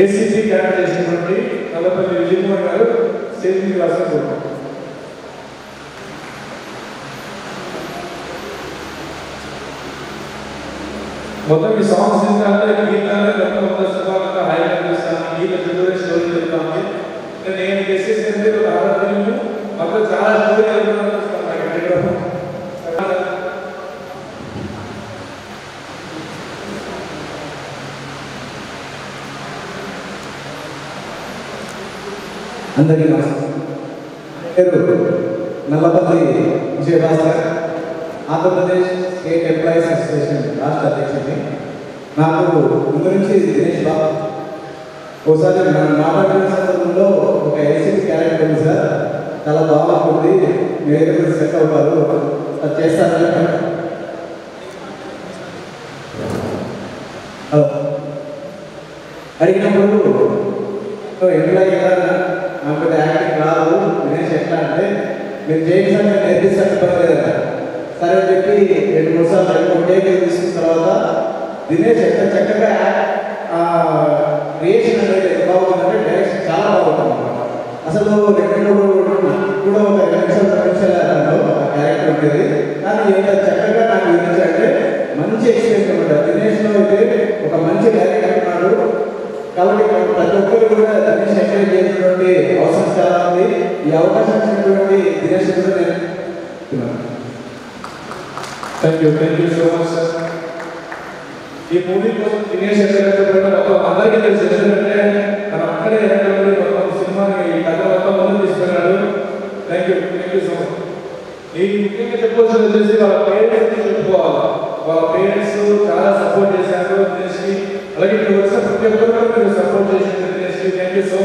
ACC cadre చేసినటువంటి నల్లపల్లి విజయ్ కుమార్ గారు stage మీద రాసుకుంటున్నారు. మొత్తం ఈ సాంగ్స్ గీతాలు హైలైట్ చేస్తాను. గీత ప్రిపరేషన్ స్టోరీ చెప్తాను. నేను చేసేసి ఆరాధనలు మొత్తం చాలా స్టోరీ అందరికీ నమస్కారం. పేరు Nallapalli Vijayabhaskar, Andhra Pradesh state employees association రాష్ట్ర అధ్యక్షుడిని. నాకు ముందు నుంచి దినేష్ బాబు ఒకసారి మాట్లాడిన సందర్భంలో ఒక ఏసీపీ క్యారెక్టర్ ఉంది సార్, చాలా బాగుంటుంది, మీరు సెట్ అవుతారు, అది చేస్తారని అడిగినప్పుడు ఎంప్లాయీ కదా నాకు పెద్ద యాక్టింగ్ రాదు, దినేష్ ఎట్లా అంటే మీరు చేయించాలి నేర్పిస్తాను పర్లేదట. సరే అని చెప్పి 2-3 సార్లు టేకులు తీసుకున్న తర్వాత దినేష్ ఎంత చక్కగా క్రియేషన్ అనేది ఎంత బాగుంటుందంటే డైరెక్షన్ చాలా బాగుంటుంది. అసలు 2-3 కూడా ఒక 2 నిమిషాలు ఆ క్యారెక్టర్ ఉంటుంది. కానీ ఎంత చక్కగా నాకు వినిపించాలంటే మంచి ఎక్స్పీరియన్స్ అనమాట. దినేష్లో అయితే ఒక మంచి డైరెక్టర్ ఉన్నాడు. కాబట్టి ప్రతి ఒక్కరు కూడా దినేష్ ఎంకరేజ్ చేసినటువంటి అవసరం చాలా ఉంది. ఈ అవకాశం ఇచ్చినటువంటి దినేష్ నేను thank you so much sir. ఈ మూవీ కోసం దినేష్ మొత్తం అందరికీ తెలుసు. ఎందుకంటే తన అక్కడే మొత్తం సినిమాని ఈ కథ మొత్తం ముందు తీసుకున్నాడు. Thank you so much. ఈ ముఖ్యంగా చెప్పవలసింది వచ్చేసి వాళ్ళ పేరెంట్స్ చెప్పుకోవాలి. వాళ్ళ పేరెంట్స్ చాలా సపోర్ట్ చేశారు దినేష్కి. అలాగే ఇక్కడ వచ్చిన ప్రతి ఒక్కరు మీరు సపోర్ట్ చేసిన దినేష్కి థ్యాంక్ యూ సో